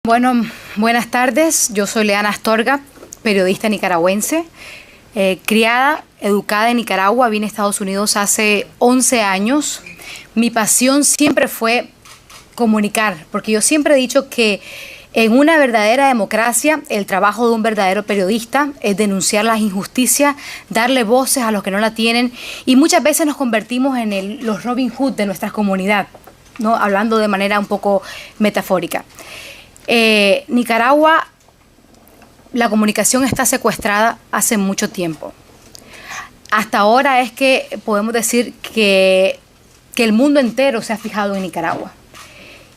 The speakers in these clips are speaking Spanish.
Bueno, buenas tardes. Yo soy Leana Astorga, periodista nicaragüense, criada, educada en Nicaragua. Vine a Estados Unidos hace 11 años. Mi pasión siempre fue comunicar, porque yo siempre he dicho que en una verdadera democracia el trabajo de un verdadero periodista es denunciar las injusticias, darle voces a los que no la tienen, y muchas veces nos convertimos en los Robin Hood de nuestra comunidad, ¿no? Hablando de manera un poco metafórica. Nicaragua, la comunicación está secuestrada hace mucho tiempo. Hasta ahora es que podemos decir que el mundo entero se ha fijado en Nicaragua.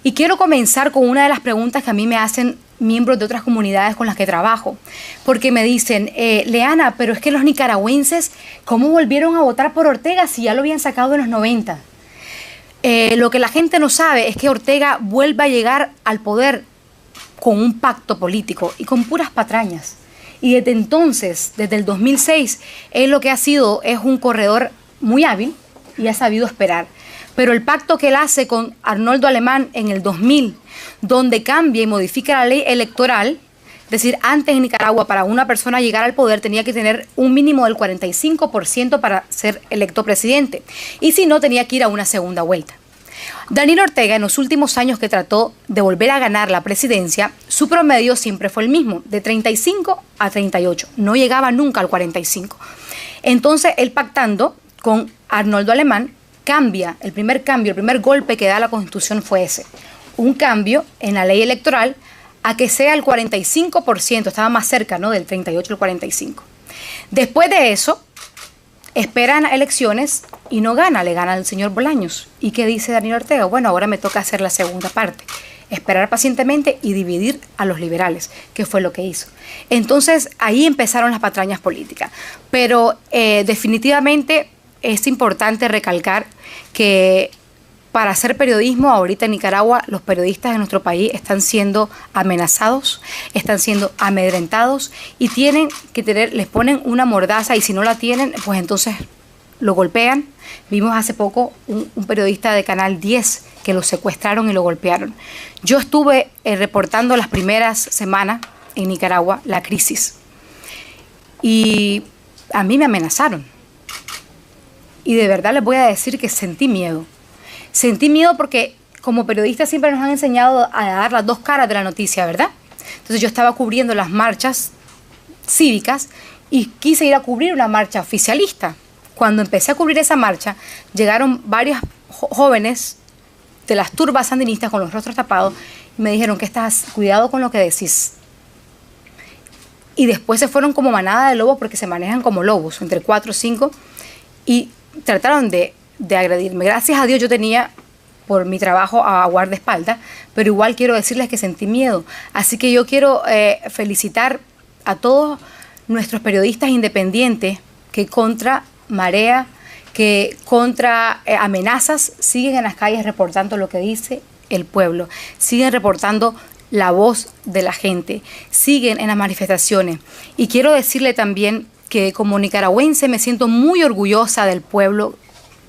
Y quiero comenzar con una de las preguntas que a mí me hacen miembros de otras comunidades con las que trabajo, porque me dicen, Leana, pero es que los nicaragüenses, ¿cómo volvieron a votar por Ortega si ya lo habían sacado en los 90? Lo que la gente no sabe es que Ortega vuelve a llegar al poder con un pacto político y con puras patrañas. Y desde entonces, desde el 2006, él lo que ha sido es un corredor muy hábil y ha sabido esperar. Pero el pacto que él hace con Arnoldo Alemán en el 2000, donde cambia y modifica la ley electoral, es decir, antes en Nicaragua para una persona llegar al poder tenía que tener un mínimo del 45% para ser electo presidente, y si no tenía que ir a una segunda vuelta. Daniel Ortega, en los últimos años que trató de volver a ganar la presidencia, su promedio siempre fue el mismo, de 35 a 38, no llegaba nunca al 45. Entonces, él pactando con Arnoldo Alemán, cambia, el primer golpe que da la Constitución fue ese, un cambio en la ley electoral a que sea el 45%, estaba más cerca, ¿no?, del 38 al 45. Después de eso, esperan elecciones y no gana, le gana al señor Bolaños. ¿Y qué dice Daniel Ortega? Bueno, ahora me toca hacer la segunda parte, esperar pacientemente y dividir a los liberales, que fue lo que hizo. Entonces, ahí empezaron las patrañas políticas. Pero definitivamente es importante recalcar que para hacer periodismo ahorita en Nicaragua, los periodistas de nuestro país están siendo amenazados, están siendo amedrentados y tienen que les ponen una mordaza, y si no la tienen, pues entonces lo golpean. Vimos hace poco un periodista de Canal 10 que lo secuestraron y lo golpearon. Yo estuve reportando las primeras semanas en Nicaragua la crisis y a mí me amenazaron. Y de verdad les voy a decir que sentí miedo. Sentí miedo porque como periodistas siempre nos han enseñado a dar las dos caras de la noticia, ¿verdad? Entonces yo estaba cubriendo las marchas cívicas y quise ir a cubrir una marcha oficialista. Cuando empecé a cubrir esa marcha, llegaron varios jóvenes de las turbas sandinistas con los rostros tapados y me dijeron que cuidado con lo que decís. Y después se fueron como manada de lobos, porque se manejan como lobos, entre 4 o 5, y trataron de agredirme. Gracias a Dios yo tenía por mi trabajo a guardaespaldas, pero igual quiero decirles que sentí miedo. Así que yo quiero felicitar a todos nuestros periodistas independientes que contra marea, que contra amenazas, siguen en las calles reportando lo que dice el pueblo, siguen reportando la voz de la gente, siguen en las manifestaciones. Y quiero decirle también que como nicaragüense me siento muy orgullosa del pueblo,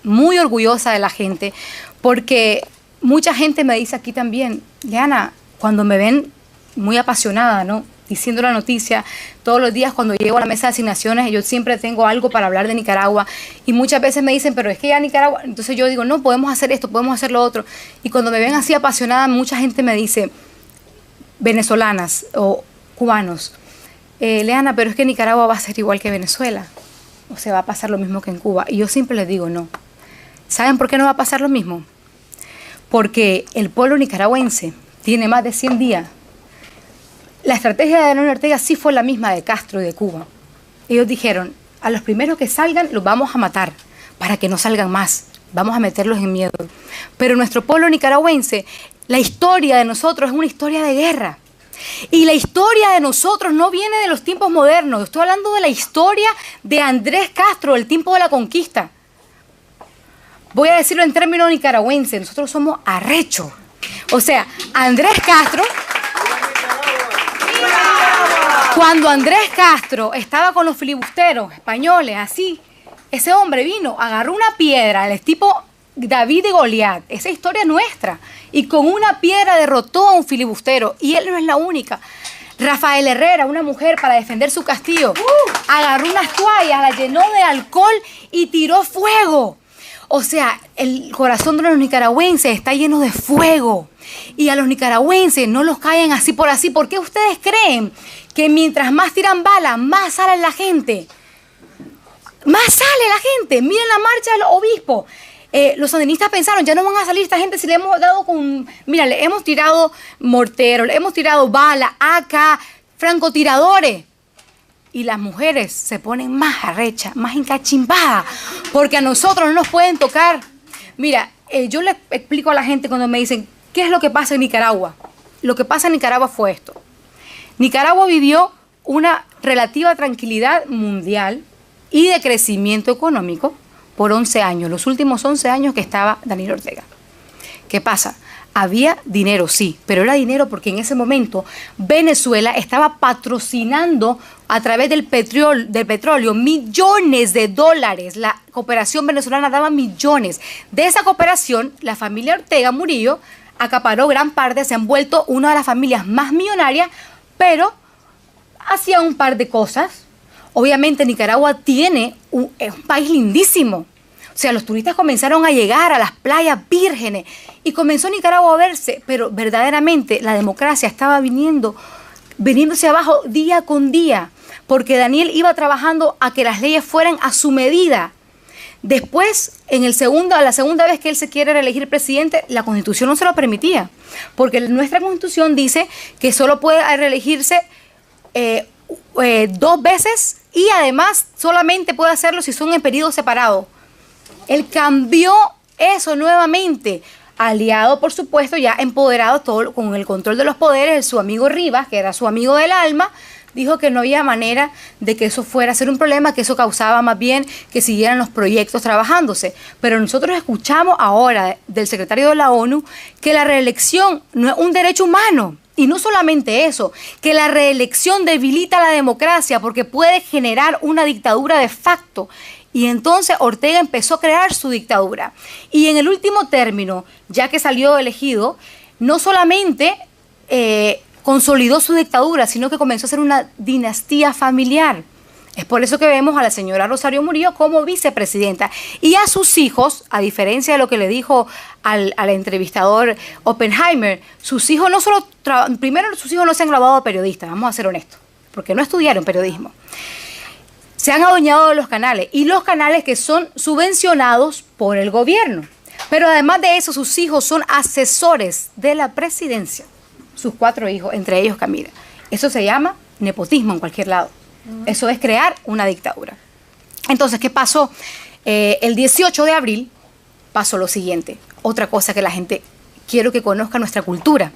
muy orgullosa de la gente, porque mucha gente me dice aquí también, Leana, cuando me ven muy apasionada, ¿no?, diciendo la noticia, todos los días cuando llego a la mesa de asignaciones, yo siempre tengo algo para hablar de Nicaragua, y muchas veces me dicen, pero es que ya Nicaragua, entonces yo digo, no, podemos hacer esto, podemos hacer lo otro, y cuando me ven así apasionada, mucha gente me dice, venezolanas o cubanos, Leana, pero es que Nicaragua va a ser igual que Venezuela, o sea, va a pasar lo mismo que en Cuba, y yo siempre les digo, no. ¿Saben por qué no va a pasar lo mismo? Porque el pueblo nicaragüense tiene más de 100 días. La estrategia de Daniel Ortega sí fue la misma de Castro y de Cuba. Ellos dijeron, a los primeros que salgan los vamos a matar, para que no salgan más, vamos a meterlos en miedo. Pero nuestro pueblo nicaragüense, la historia de nosotros es una historia de guerra. Y la historia de nosotros no viene de los tiempos modernos, estoy hablando de la historia de Andrés Castro, el tiempo de la conquista. Voy a decirlo en términos nicaragüenses, nosotros somos arrechos. O sea, Andrés Castro, cuando Andrés Castro estaba con los filibusteros españoles, así, ese hombre vino, agarró una piedra, el tipo David y Goliat, esa historia es nuestra. Y con una piedra derrotó a un filibustero. Y él no es la única. Rafael Herrera, una mujer para defender su castillo, agarró unas toallas, las llenó de alcohol y tiró fuego. O sea, el corazón de los nicaragüenses está lleno de fuego. Y a los nicaragüenses no los callan así por así. ¿Por qué ustedes creen que mientras más tiran balas, más sale la gente? Más sale la gente. Miren la marcha de los obispos. Los sandinistas pensaron, ya no van a salir esta gente si le hemos dado con... Mira, le hemos tirado morteros, le hemos tirado balas, AK, francotiradores. Y las mujeres se ponen más arrechas, más encachimbadas, porque a nosotros no nos pueden tocar. Mira, yo le explico a la gente cuando me dicen, ¿qué es lo que pasa en Nicaragua? Lo que pasa en Nicaragua fue esto. Nicaragua vivió una relativa tranquilidad mundial y de crecimiento económico por 11 años, los últimos 11 años que estaba Daniel Ortega. ¿Qué pasa? Había dinero, sí, pero era dinero porque en ese momento Venezuela estaba patrocinando a través del petróleo millones de dólares. La cooperación venezolana daba millones. De esa cooperación, la familia Ortega Murillo acaparó gran parte, se han vuelto una de las familias más millonarias, pero hacía un par de cosas. Obviamente Nicaragua es un país lindísimo. O sea, los turistas comenzaron a llegar a las playas vírgenes y comenzó Nicaragua a verse, pero verdaderamente la democracia estaba viniéndose abajo día con día, porque Daniel iba trabajando a que las leyes fueran a su medida. Después, la segunda vez que él se quiere reelegir presidente, la Constitución no se lo permitía, porque nuestra Constitución dice que solo puede reelegirse 2 veces y además solamente puede hacerlo si son en periodos separados. Él cambió eso nuevamente, aliado, por supuesto, ya empoderado todo con el control de los poderes. Su amigo Rivas, que era su amigo del alma, dijo que no había manera de que eso fuera a ser un problema, que eso causaba más bien que siguieran los proyectos trabajándose. Pero nosotros escuchamos ahora del secretario de la ONU que la reelección no es un derecho humano. Y no solamente eso, que la reelección debilita la democracia porque puede generar una dictadura de facto. Y entonces Ortega empezó a crear su dictadura. Y en el último término, ya que salió elegido, no solamente consolidó su dictadura, sino que comenzó a ser una dinastía familiar. Es por eso que vemos a la señora Rosario Murillo como vicepresidenta. Y a sus hijos, a diferencia de lo que le dijo al entrevistador Oppenheimer, sus hijos no solo... Primero, sus hijos no se han graduado de periodistas, vamos a ser honestos, porque no estudiaron periodismo. Se han adueñado de los canales, y los canales que son subvencionados por el gobierno. Pero además de eso, sus hijos son asesores de la presidencia. Sus 4 hijos, entre ellos Camila. Eso se llama nepotismo en cualquier lado. Eso es crear una dictadura. Entonces, ¿qué pasó? El 18 de abril pasó lo siguiente. Otra cosa que la gente, quiero que conozca nuestra cultura.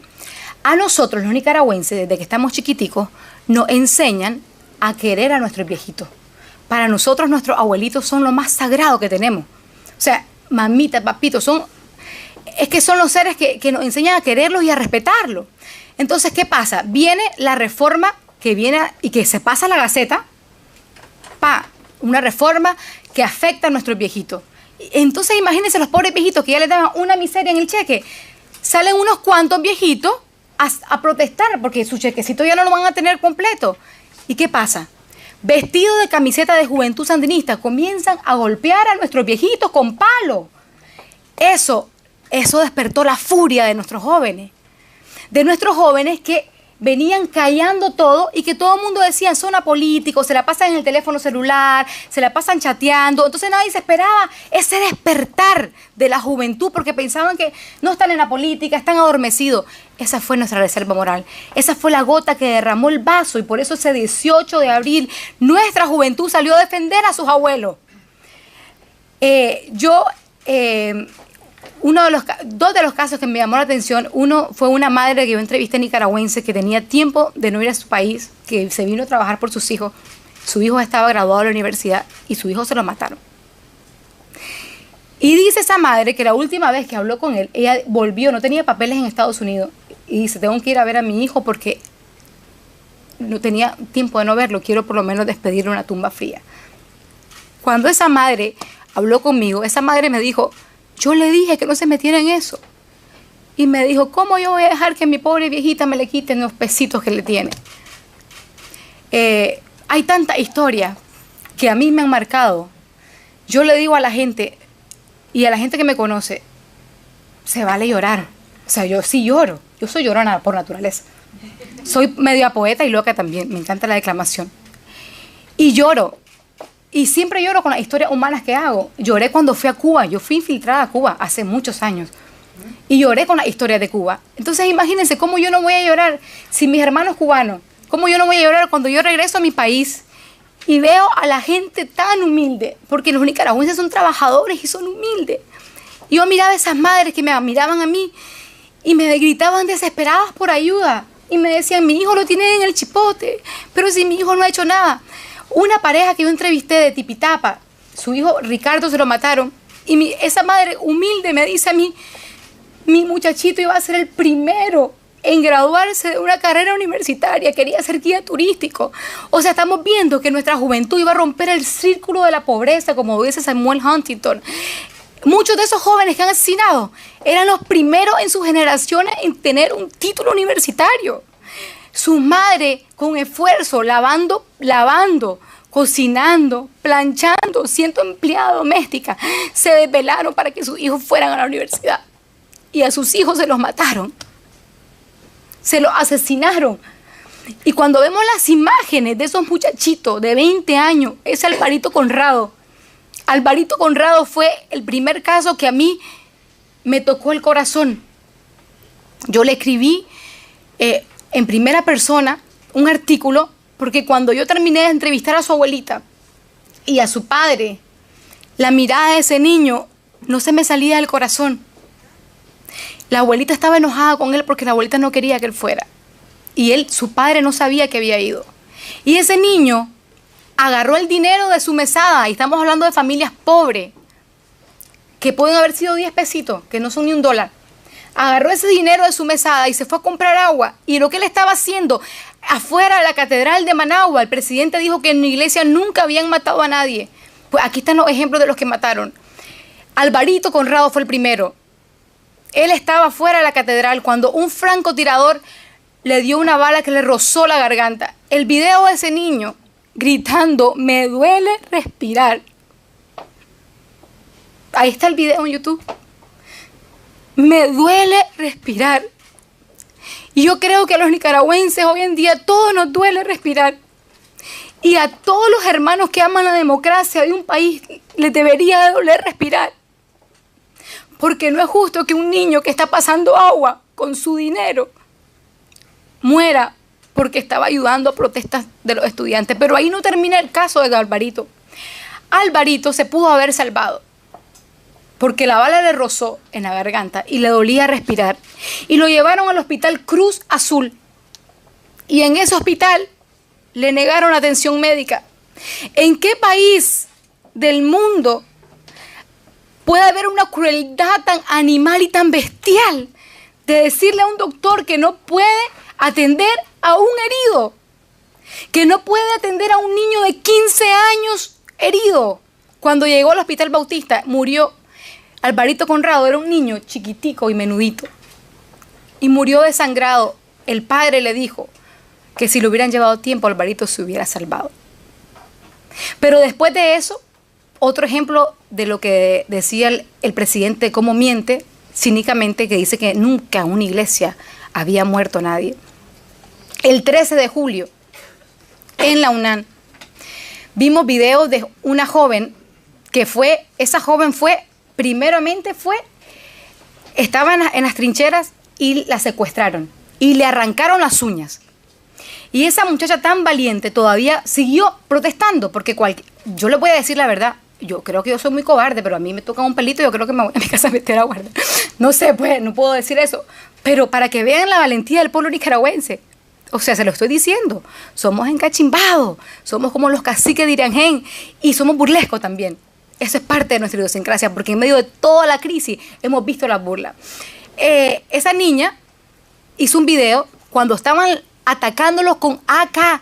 A nosotros, los nicaragüenses, desde que estamos chiquiticos, nos enseñan a querer a nuestros viejitos. Para nosotros, nuestros abuelitos son lo más sagrado que tenemos. O sea, mamita, papito, son los seres que nos enseñan a quererlos y a respetarlos. Entonces, ¿qué pasa? Viene la reforma que viene y que se pasa a la Gaceta, una reforma que afecta a nuestros viejitos. Entonces, imagínense los pobres viejitos que ya les daban una miseria en el cheque. Salen unos cuantos viejitos a protestar porque su chequecito ya no lo van a tener completo. ¿Y qué pasa? Vestidos de camiseta de Juventud Sandinista, comienzan a golpear a nuestros viejitos con palo. Eso despertó la furia de nuestros jóvenes. De nuestros jóvenes que venían callando todo y que todo el mundo decía, son apolíticos, se la pasan en el teléfono celular, se la pasan chateando. Entonces nadie se esperaba ese despertar de la juventud porque pensaban que no están en la política, están adormecidos. Esa fue nuestra reserva moral. Esa fue la gota que derramó el vaso y por eso ese 18 de abril nuestra juventud salió a defender a sus abuelos. Dos de los casos que me llamó la atención, uno fue una madre que yo entrevisté nicaragüense que tenía tiempo de no ir a su país, que se vino a trabajar por sus hijos. Su hijo estaba graduado de la universidad y su hijo se lo mataron. Y dice esa madre que la última vez que habló con él, ella volvió, no tenía papeles en Estados Unidos, y dice, tengo que ir a ver a mi hijo porque no tenía tiempo de no verlo, quiero por lo menos despedirle una tumba fría. Cuando esa madre habló conmigo, esa madre me dijo, Yo le dije que no se metiera en eso. Y me dijo, ¿cómo yo voy a dejar que mi pobre viejita me le quiten los pesitos que le tiene? Hay tanta historia que a mí me han marcado. Yo le digo a la gente, y a la gente que me conoce, se vale llorar. O sea, yo sí lloro. Yo soy llorona por naturaleza. Soy media poeta y loca también. Me encanta la declamación. Y lloro. Y siempre lloro con las historias humanas que hago. Lloré cuando fui a Cuba. Yo fui infiltrada a Cuba hace muchos años. Y lloré con la historia de Cuba. Entonces imagínense cómo yo no voy a llorar si mis hermanos cubanos, cómo yo no voy a llorar cuando yo regreso a mi país y veo a la gente tan humilde, porque los nicaragüenses son trabajadores y son humildes. Y yo miraba a esas madres que me miraban a mí y me gritaban desesperadas por ayuda. Y me decían, mi hijo lo tiene en el chipote, pero si mi hijo no ha hecho nada. Una pareja que yo entrevisté de Tipitapa, su hijo Ricardo se lo mataron, y esa madre humilde me dice a mí, mi muchachito iba a ser el primero en graduarse de una carrera universitaria, quería ser guía turístico. O sea, estamos viendo que nuestra juventud iba a romper el círculo de la pobreza, como dice Samuel Huntington. Muchos de esos jóvenes que han asesinado eran los primeros en sus generaciones en tener un título universitario. Su madre, con esfuerzo, lavando, cocinando, planchando, siendo empleada doméstica, se desvelaron para que sus hijos fueran a la universidad. Y a sus hijos se los mataron. Se los asesinaron. Y cuando vemos las imágenes de esos muchachitos de 20 años, ese Alvarito Conrado. Alvarito Conrado fue el primer caso que a mí me tocó el corazón. Yo le escribí en primera persona un artículo, porque cuando yo terminé de entrevistar a su abuelita y a su padre, la mirada de ese niño no se me salía del corazón. La abuelita estaba enojada con él porque la abuelita no quería que él fuera. Y su padre no sabía que había ido. Y ese niño agarró el dinero de su mesada, y estamos hablando de familias pobres, que pueden haber sido 10 pesitos, que no son ni $1. Agarró ese dinero de su mesada y se fue a comprar agua. Y lo que él estaba haciendo afuera de la catedral de Managua, el presidente dijo que en la iglesia nunca habían matado a nadie. Pues aquí están los ejemplos de los que mataron. Alvarito Conrado fue el primero. Él estaba fuera de la catedral cuando un francotirador le dio una bala que le rozó la garganta. El video de ese niño gritando, me duele respirar. Ahí está el video en YouTube. Me duele respirar. Y yo creo que a los nicaragüenses hoy en día todo nos duele respirar. Y a todos los hermanos que aman la democracia de un país les debería doler respirar. Porque no es justo que un niño que está pasando agua con su dinero muera porque estaba ayudando a protestas de los estudiantes. Pero ahí no termina el caso de Alvarito. Alvarito se pudo haber salvado porque la bala le rozó en la garganta y le dolía respirar. Y lo llevaron al hospital Cruz Azul. Y en ese hospital le negaron atención médica. ¿En qué país del mundo puede haber una crueldad tan animal y tan bestial de decirle a un doctor que no puede atender a un herido, que no puede atender a un niño de 15 años herido? Cuando llegó al Hospital Bautista, murió. Alvarito Conrado era un niño chiquitico y menudito y murió desangrado. El padre le dijo que si le hubieran llevado tiempo, Alvarito se hubiera salvado. Pero después de eso, otro ejemplo de lo que decía el presidente, cómo miente cínicamente, que dice que nunca en una iglesia había muerto nadie. El 13 de julio, en la UNAM, vimos videos de una joven que estaba en las trincheras y la secuestraron y le arrancaron las uñas. Y esa muchacha tan valiente todavía siguió protestando, porque yo le voy a decir la verdad, yo creo que yo soy muy cobarde, pero a mí me toca un pelito y yo creo que me voy a mi casa a meter a guardar. No sé, pues, no puedo decir eso. Pero para que vean la valentía del pueblo nicaragüense. O sea, se lo estoy diciendo. Somos encachimbados, somos como los caciques de Iriangén y somos burlescos también. Eso es parte de nuestra idiosincrasia, porque en medio de toda la crisis hemos visto las burlas. Esa niña hizo un video cuando estaban atacándolos con AK,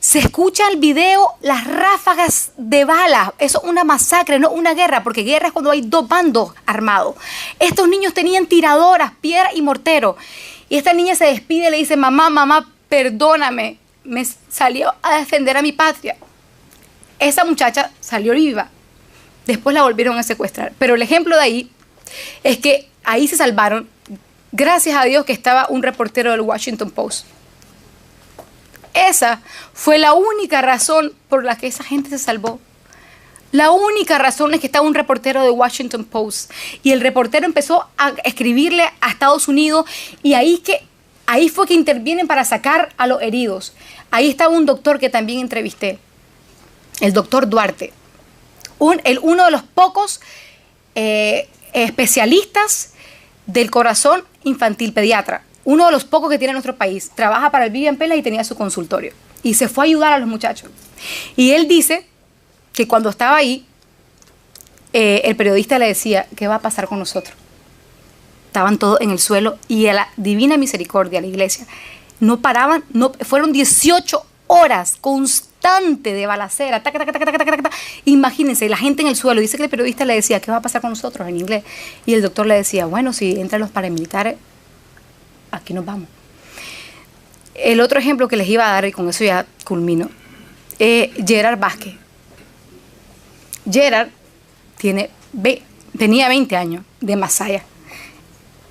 Se escucha el video, las ráfagas de balas. Eso es una masacre, no una guerra, porque guerra es cuando hay dos bandos armados. Estos niños tenían tiradoras, piedra y mortero. Y esta niña se despide y le dice, mamá, mamá, perdóname, me salió a defender a mi patria. Esa muchacha salió viva. Después la volvieron a secuestrar. Pero el ejemplo de ahí es que ahí se salvaron, gracias a Dios que estaba un reportero del Washington Post. Esa fue la única razón por la que esa gente se salvó. La única razón es que estaba un reportero de Washington Post. Y el reportero empezó a escribirle a Estados Unidos y ahí fue que intervienen para sacar a los heridos. Ahí estaba un doctor que también entrevisté, el doctor Duarte. Uno de los pocos especialistas del corazón infantil pediatra. Uno de los pocos que tiene en nuestro país. Trabaja para el Vivian Pela y tenía su consultorio. Y se fue a ayudar a los muchachos. Y él dice que cuando estaba ahí, el periodista le decía, ¿qué va a pasar con nosotros? Estaban todos en el suelo y a la divina misericordia, a la iglesia, no paraban, fueron 18 horas constante de balacera. Taca, taca, taca, taca, taca, taca. Imagínense, la gente en el suelo. Dice que el periodista le decía, ¿qué va a pasar con nosotros? En inglés. Y el doctor le decía, bueno, si entran los paramilitares, aquí nos vamos. El otro ejemplo que les iba a dar, y con eso ya culmino, Gerard Vázquez. Gerard tenía 20 años de Masaya.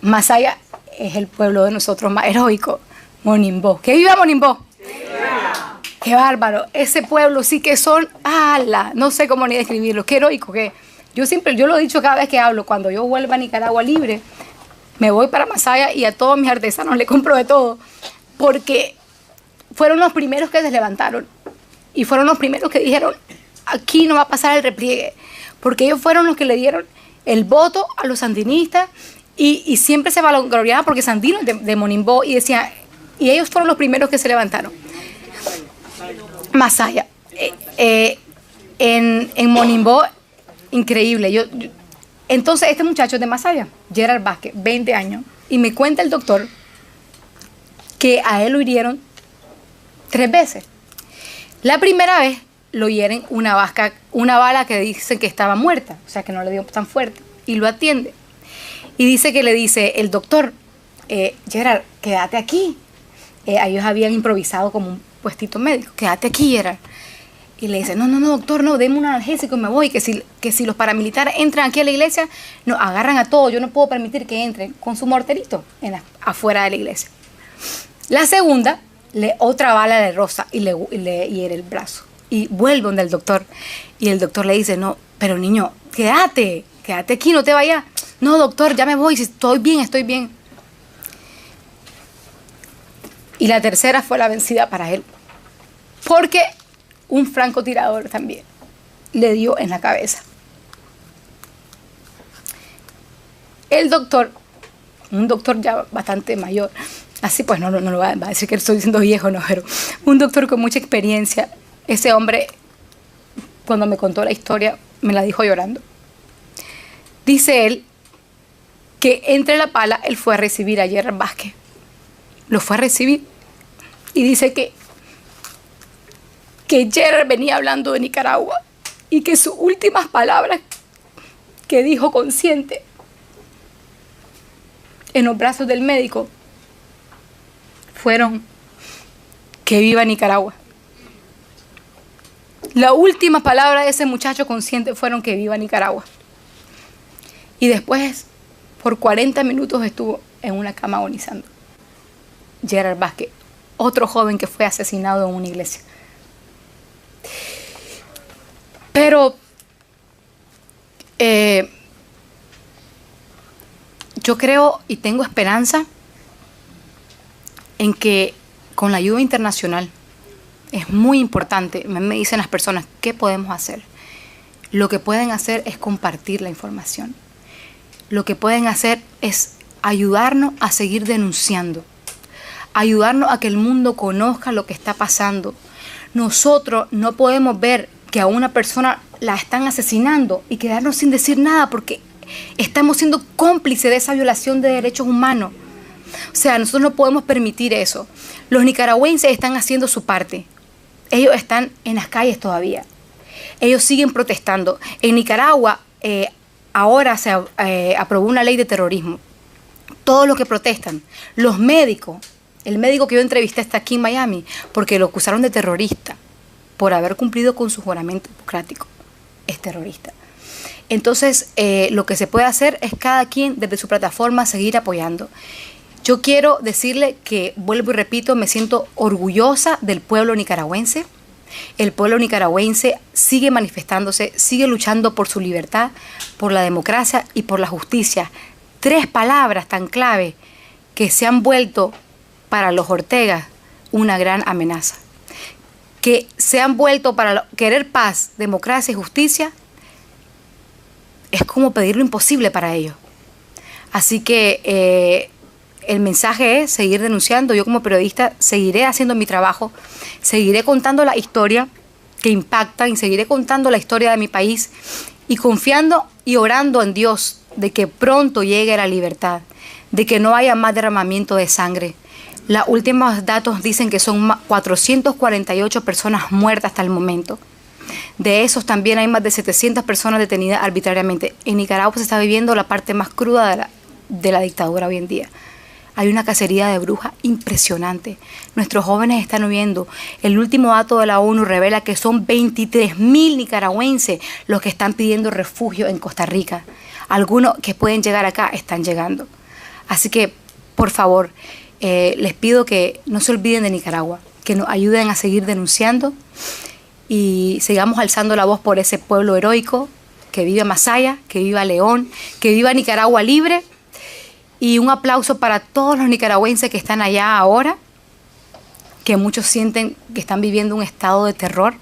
Masaya es el pueblo de nosotros más heroico, Monimbó. ¡Que viva Monimbó! ¡Viva! ¡Qué bárbaro! Ese pueblo sí que son, ¡ala! No sé cómo ni describirlo, qué heroico que es. Yo lo he dicho cada vez que hablo, cuando yo vuelva a Nicaragua libre, me voy para Masaya y a todos mis artesanos le compro de todo, porque fueron los primeros que se levantaron y fueron los primeros que dijeron, aquí no va a pasar el repliegue, porque ellos fueron los que le dieron el voto a los sandinistas y siempre se vanagloriaban porque Sandino es de Monimbó y decía, y ellos fueron los primeros que se levantaron. Masaya, en Monimbó, increíble. Entonces este muchacho de Masaya, Gerard Vázquez, 20 años, y me cuenta el doctor que a él lo hirieron 3 veces. La primera vez lo hieren una bala que dicen que estaba muerta, o sea que no le dio tan fuerte, y lo atiende. Y dice que le dice el doctor, Gerard, quédate aquí. Ellos habían improvisado como un puestito médico, quédate aquí, Gerard. Y le dice, no, doctor, no, deme un analgésico y me voy, que si los paramilitares entran aquí a la iglesia, nos agarran a todos, yo no puedo permitir que entren con su morterito afuera de la iglesia. La segunda, otra bala le roza y le hiere el brazo. Y vuelve donde el doctor. Y el doctor le dice, no, pero niño, quédate aquí, no te vayas. No, doctor, ya me voy, estoy bien. Y la tercera fue la vencida para él. Porque un francotirador también le dio en la cabeza. El doctor, un doctor ya bastante mayor, así pues no lo va a decir que estoy diciendo viejo, no, pero un doctor con mucha experiencia, ese hombre, cuando me contó la historia, me la dijo llorando. Dice él que entre la pala él fue a recibir a Gerard Vázquez. Lo fue a recibir y dice que Gerard venía hablando de Nicaragua y que sus últimas palabras que dijo consciente en los brazos del médico fueron que viva Nicaragua. La última palabra de ese muchacho consciente fueron que viva Nicaragua. Y después, por 40 minutos estuvo en una cama agonizando. Gerard Vázquez, otro joven que fue asesinado en una iglesia. Pero yo creo y tengo esperanza en que con la ayuda internacional es muy importante. Me dicen las personas, ¿qué podemos hacer? Lo que pueden hacer es compartir la información. Lo que pueden hacer es ayudarnos a seguir denunciando, ayudarnos a que el mundo conozca lo que está pasando. Nosotros no podemos ver que a una persona la están asesinando y quedarnos sin decir nada porque estamos siendo cómplices de esa violación de derechos humanos. O sea, nosotros no podemos permitir eso. Los nicaragüenses están haciendo su parte. Ellos están en las calles todavía. Ellos siguen protestando. En Nicaragua ahora se aprobó una ley de terrorismo. Todos los que protestan, los médicos, el médico que yo entrevisté está aquí en Miami, porque lo acusaron de terrorista por haber cumplido con su juramento hipocrático. Es terrorista. Entonces, lo que se puede hacer es cada quien desde su plataforma seguir apoyando. Yo quiero decirle que, vuelvo y repito, me siento orgullosa del pueblo nicaragüense. El pueblo nicaragüense sigue manifestándose, sigue luchando por su libertad, por la democracia y por la justicia. 3 palabras tan clave que se han vuelto para los Ortega una gran amenaza. Que se han vuelto para querer paz, democracia y justicia, es como pedir lo imposible para ellos. Así que el mensaje es seguir denunciando. Yo como periodista seguiré haciendo mi trabajo, seguiré contando la historia que impacta y seguiré contando la historia de mi país y confiando y orando en Dios de que pronto llegue la libertad, de que no haya más derramamiento de sangre. Los últimos datos dicen que son 448 personas muertas hasta el momento. De esos también hay más de 700 personas detenidas arbitrariamente. En Nicaragua se está viviendo la parte más cruda de la dictadura hoy en día. Hay una cacería de brujas impresionante. Nuestros jóvenes están huyendo. El último dato de la ONU revela que son 23.000 nicaragüenses los que están pidiendo refugio en Costa Rica. Algunos que pueden llegar acá están llegando. Así que, por favor, les pido que no se olviden de Nicaragua, que nos ayuden a seguir denunciando y sigamos alzando la voz por ese pueblo heroico, que viva Masaya, que viva León, que viva Nicaragua libre. Y un aplauso para todos los nicaragüenses que están allá ahora, que muchos sienten que están viviendo un estado de terror,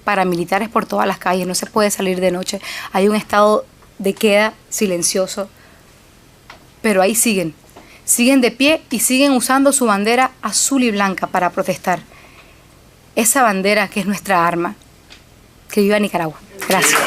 paramilitares por todas las calles, no se puede salir de noche, hay un estado de queda silencioso, pero ahí siguen de pie y siguen usando su bandera azul y blanca para protestar. Esa bandera que es nuestra arma. Que viva Nicaragua. Gracias.